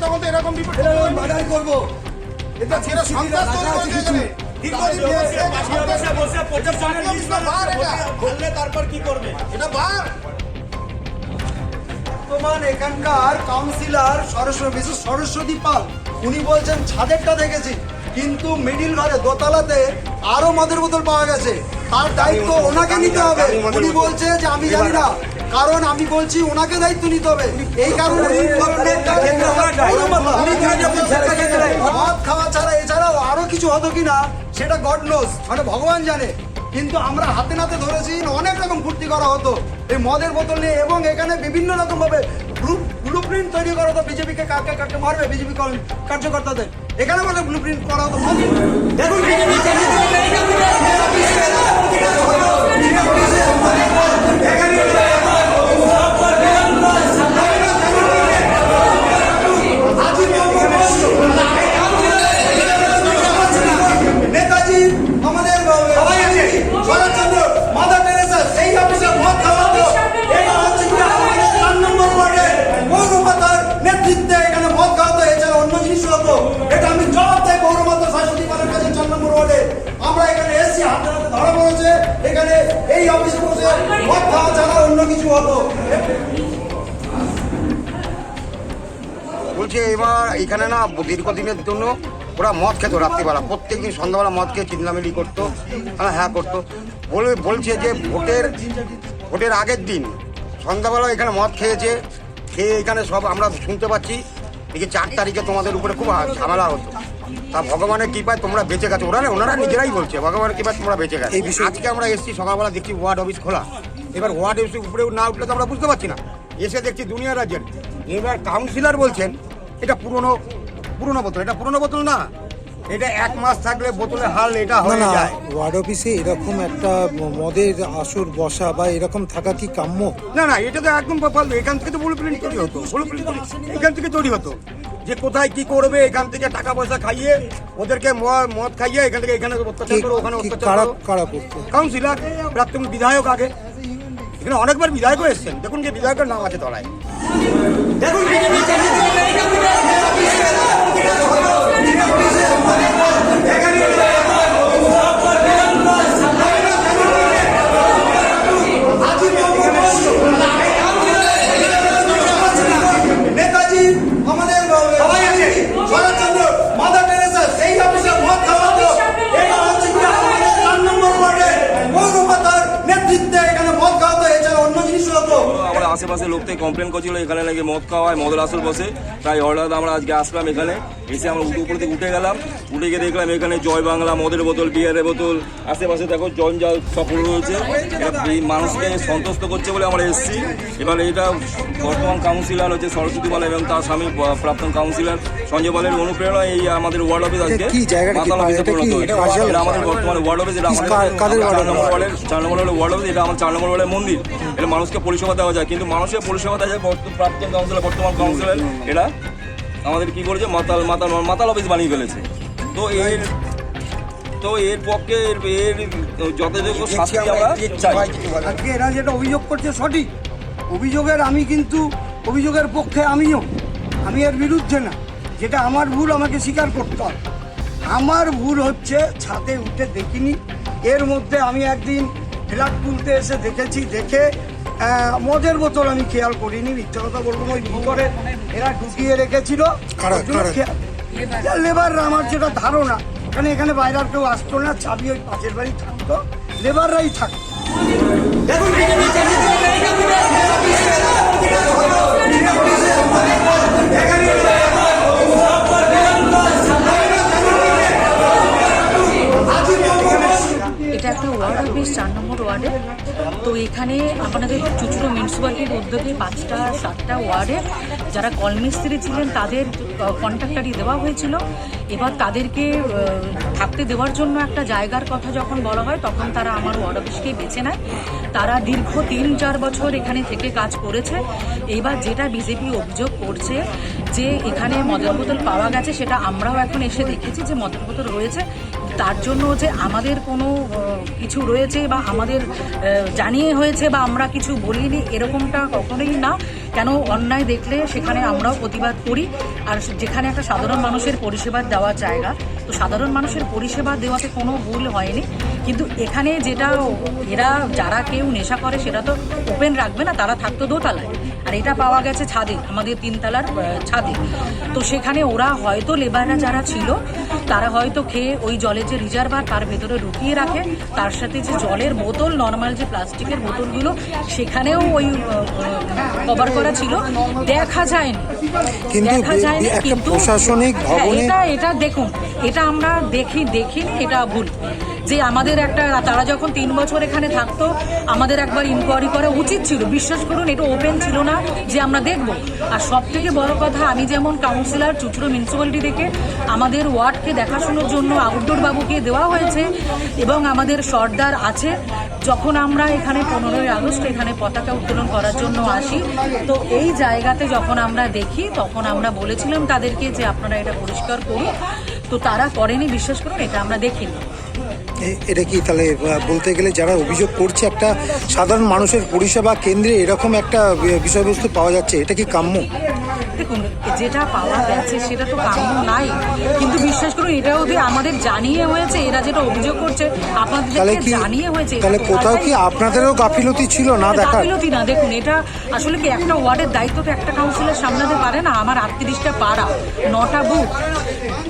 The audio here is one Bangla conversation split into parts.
তখন তো এরকম বিপদ করবো। এটা ছিল সন্ত্রাস তারপর কি করবে এটা বার। বর্তমান এখানকার কাউন্সিলর সরস্বতী পাল উনি বলছেন ছাদেরটা দেখেছি, কিন্তু মিডিল ঘরে দোতলাতে আরো মদের বোতল পাওয়া গেছে, তার দায়িত্ব ওনাকে নিতে হবে। উনি বলছে যে আমি জানি না, কারণ আমি বলছি ওনাকে দায়িত্ব নিতে হবে। এই কারণে মদ খাওয়া ছাড়া এছাড়াও আরো কিছু হতো কিনা সেটা গড নোস, মানে ভগবান জানে, কিন্তু আমরা হাতে নাতে ধরেছি অনেক রকম ফুর্তি করা হতো এই মদের বোতল নিয়ে, এবং এখানে বিভিন্ন রকম ভাবে ব্লুপ্রিন্ট তৈরি করা হতো বিজেপিকে কাকে কাকে মারবে, বিজেপি কার্যকর্তাদের এখানে বলে ব্লুপ্রিন্ট করা হতো। নেতাজি আমাদের শরৎচন্দ্র মাদার টেরেসা সেই অফিসে মদ খাওয়া হতো। এটা হচ্ছে 4 নম্বর ওয়ার্ডে পৌরমাতার নেতৃত্বে এখানে মদ খাওয়া হতো, এছাড়া অন্য জিনিস হতো। এটা আমি জবাব দেয় পৌরমাতা সরস্বতী পালের কাছে 4 নম্বর ওয়ার্ডে। আমরা এখানে এসছি, হাতে হাতে ধরা পড়েছে, এখানে এই অফিসে বসে মদ খাওয়া ছাড়া অন্য কিছু হতো। বলছে এবার এখানে না দীর্ঘদিনের জন্য ওরা মদ খেত রাত্রিবেলা, প্রত্যেকদিন সন্ধ্যাবেলা মদ খেয়ে চিল্লামিলি করতো, হ্যাঁ করতো। বলছে যে ভোটের আগের দিন সন্ধ্যাবেলা এখানে মদ খেয়ে এখানে সব আমরা শুনতে পাচ্ছি দেখি 4 তারিখে তোমাদের উপরে খুব ঝামেলা হতো। তা ভগবানের কৃপায় তোমরা বেঁচে গেছো, ওনারা নিজেরাই বলছে ভগবানের কৃপায় তোমরা বেঁচে গেছো। আজকে আমরা এসেছি সকালবেলা, দেখছি ওয়ার্ড অফিস খোলা। এবার ওয়ার্ড অফিস উপরে না উঠলে তো আমরা বুঝতে পারছি না। এসে দেখছি দুনিয়া রাজ্যের এবার কাউন্সিলর বলছেন এটা পুরনো বোতল, এটা পুরনো বোতল না, এটা 1 মাস থাকলে বোতলের হাল এটা হয়ে যায়। ওয়ার্ড অফিসে এরকম একটা মদের আসর বসা বা এরকম থাকা কি কাম্য? না এটা তো একদম ফালতু। এখান থেকে তো ব্লুপ্রিন্ট তৈরি হতো, এখান থেকে তৈরি হতো যে কোথায় কি করবে, এখান থেকে টাকা পয়সা খাইয়ে ওদেরকে মদ খাইয়ে এখান থেকে এখানে অত্যাচার করো, ওখানে অত্যাচার করো। কাউন্সিলর, প্রাক্তন বিধায়ক, আগে এখানে অনেকবার বিধায়কও এসছেন, দেখুন যে বিধায়কের নাম আছে তলায়। দেখুন নেতাজি আমাদের শরৎচন্দ্র মাদার টেরেসা সেই অফিসে মদ খাওয়া হতো। এটা হচ্ছে 4 নম্বর ওয়ার্ডে পৌরমাতার নেতৃত্বে এখানে মদ খাওয়া হতো, এছাড়া অন্য জিনিস হতো। আমরা আশেপাশে লোক থেকে কমপ্লেন করছিল এখানে নাকি মদ খাওয়া হয়, মদের আসর বসে। তাই হঠাৎ আমরা আজকে আসলাম এখানে, এসে আমরা উপর থেকে উঠে গেলাম। উঠে গিয়ে দেখলাম এখানে জয় বাংলা, মদের বোতল, বিয়ারের বোতল, আশেপাশে দেখো জঞ্জাল সব পড়ে রয়েছে। এই মানুষকে সন্তুষ্ট করছে বলে আমরা এসেছি। এবার এটা বর্তমান কাউন্সিলর হচ্ছে সরস্বতী পাল এবং তার স্বামী প্রাক্তন কাউন্সিলর সঞ্জয় পালের অনুপ্রেরণা এই আমাদের ওয়ার্ড অফিস আজকে মাতাল অফিসে পরিণত হয়েছে। এটা আমাদের বর্তমানে ওয়ার্ড অফিস, এটা আমাদের 4 নম্বর ওয়ার্ড অফিস, এটা আমার 4 নম্বর ওয়ার্ডের মন্দির। এটা মানুষকে পরিষেবা দেওয়া যায়, কিন্তু মানুষের পরিষেবা দেওয়া যায় প্রাক্তন কাউন্সিলর বর্তমান কাউন্সিলর এরা আমাদের কি করেছে, মাতাল অফিস বানিয়ে ফেলেছে। তো এর পক্ষে এর যথাযোগ্য শাস্তি আমরা চাই। আজকে এরা যেটা অভিযোগ করছে সঠিক অভিযোগের, আমি কিন্তু অভিযোগের পক্ষে আমি এর বিরুদ্ধে না। যেটা আমার ভুল আমাকে স্বীকার করতে হবে। আমার ভুল হচ্ছে ছাদে উঠে দেখিনি। এর মধ্যে আমি একদিন ফ্ল্যাট তুলতে এসে দেখেছি, দেখে মদের বোতল আমি খেয়াল করিনি, মিথ্যা কথা বলবো। ওই ভিতরে এরা ঢুকিয়ে রেখেছিল লেবাররা, আমার যেটা ধারণা, এখানে বাইরে আর কেউ আসতো না, চাবি ওই পাশের বাড়ি থাকতো, লেবাররাই থাকতো। এটা একটা ওয়ার্ড অফিস, 4 নম্বর ওয়ার্ডে। তো এখানে আপনাদের চুচুড়ো মিউনিসিপ্যালিটির উদ্যোগে 5টা 7টা ওয়ার্ডে যারা কলমিস্ত্রি ছিলেন তাদের কন্ট্রাক্টারি দেওয়া হয়েছিল। এবার তাদেরকে থাকতে দেওয়ার জন্য একটা জায়গার কথা যখন বলা হয় তখন তারা আমার ওয়ার্ড অফিসকেই বেছে নেয়। তারা দীর্ঘ 3-4 বছর এখানে থেকে কাজ করেছে। এবার যেটা বিজেপি অভিযোগ করছে যে এখানে মদের বোতল পাওয়া গেছে, সেটা আমরাও এখন এসে দেখেছি যে মদের বোতল রয়েছে। তার জন্য যে আমাদের কোনো কিছু রয়েছে বা আমাদের জানিয়ে হয়েছে বা আমরা কিছু বলিনি এরকমটা কখনোই না। কেন অন্যায় দেখলে সেখানে আমরাও প্রতিবাদ করি। আর যেখানে একটা সাধারণ মানুষের পরিষেবা দেওয়ার জায়গা, তো সাধারণ মানুষের পরিষেবা দেওয়াতে কোনো ভুল হয়নি। কিন্তু এখানে যেটা এরা যারা কেউ নেশা করে সেটা তো ওপেন রাখবে না, তারা থাকতো দোতলায়, আর এটা পাওয়া গেছে ছাদে, আমাদের 3 তলার ছাদে। তো সেখানে ওরা হয়তো লেবাররা যারা ছিল তারা হয়তো খেয়ে ওই জলের যে রিজার্ভার তার ভেতরে ঢুকিয়ে রাখে, তার সাথে যে জলের বোতল নর্মাল যে প্লাস্টিকের বোতলগুলো সেখানেও ওই কভার করা ছিল, দেখা যায়নি। কিন্তু একটা প্রশাসনিক ভবনে এটা দেখুন, এটা আমরা দেখিনি, এটা ভুল। যে আমাদের একটা তারা যখন 3 বছর এখানে থাকতো আমাদের একবার ইনকোয়ারি করা উচিত ছিল। বিশ্বাস করুন এটা ওপেন ছিল না যে আমরা দেখব। আর সব থেকে বড় কথা, আমি যেমন কাউন্সিলর চুঁচুড়া মিউনিসিপ্যালিটি থেকে আমাদের ওয়ার্ডকে দেখাশোনার জন্য আউটডোর বাবুকে দেওয়া হয়েছে এবং আমাদের সর্দার আছে। যখন আমরা এখানে 15ই আগস্ট এখানে পতাকা উত্তোলন করার জন্য আসি, তো এই জায়গাতে যখন আমরা দেখি তখন আমরা বলেছিলাম তাদেরকে যে আপনারা এটা পরিষ্কার করুন, তো তারা করেনি। বিশ্বাস করুন এটা আমরা দেখিনি। এটা কি তাহলে বলতে গেলে যারা অভিযোগ করছে একটা সাধারণ মানুষের পরিষেবা কেন্দ্রে এরকম একটা বিষয়বস্তু পাওয়া যাচ্ছে, এটা কি কাম্য? দেখুন যেটা পাওয়া গেছে সেটা তো কাম্য নাই, কিন্তু বিশ্বাস করুন এটাও যে আমাদের জানিয়ে হয়েছে, এরা যেটা অভিযোগ করছে আপনাদেরকে জানিয়ে হয়েছে। তাহলে কোথাও কি আপনাদেরও গাফিলতি ছিল না দেখার? গাফিলতি না, দেখুন এটা আসলে কি একটা ওয়ার্ডের দায়িত্ব তো একটা কাউন্সিলর সামলাতে পারে না। আমার 38টা পাড়া, 9টা বুথ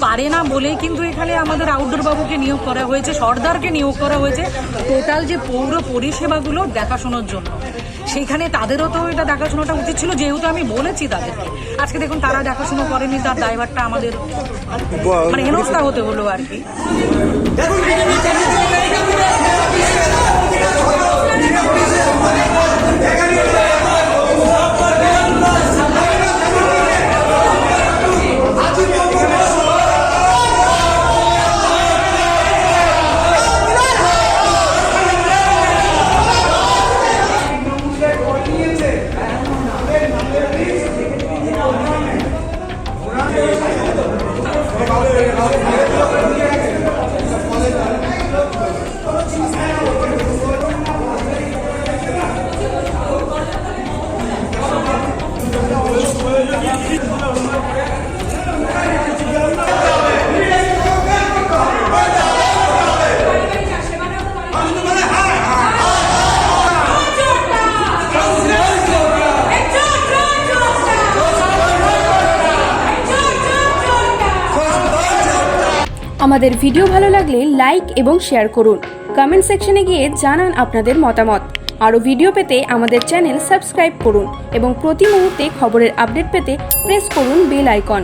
পারে না বলেই কিন্তু এখানে আমাদের আউটডোর বাবুকে নিয়োগ করা হয়েছে, সর্দারকে নিয়োগ করা হয়েছে টোটাল যে পৌর পরিষেবাগুলো দেখাশোনার জন্য। সেইখানে তাদেরও তো এটা দেখাশোনাটা উচিত ছিল, যেহেতু আমি বলেছি তাদেরকে। আজকে দেখুন তারা দেখাশোনা করেনি, তার ড্রাইভারটা আমাদের মানে হেনস্থা হতে হলো আর কি। আমাদের ভিডিও ভালো লাগলে লাইক এবং শেয়ার করুন। কমেন্ট সেকশনে গিয়ে জানান আপনাদের মতামত। আরও ভিডিও পেতে আমাদের চ্যানেল সাবস্ক্রাইব করুন এবং প্রতি মুহূর্তে খবরের আপডেট পেতে প্রেস করুন বেল আইকন।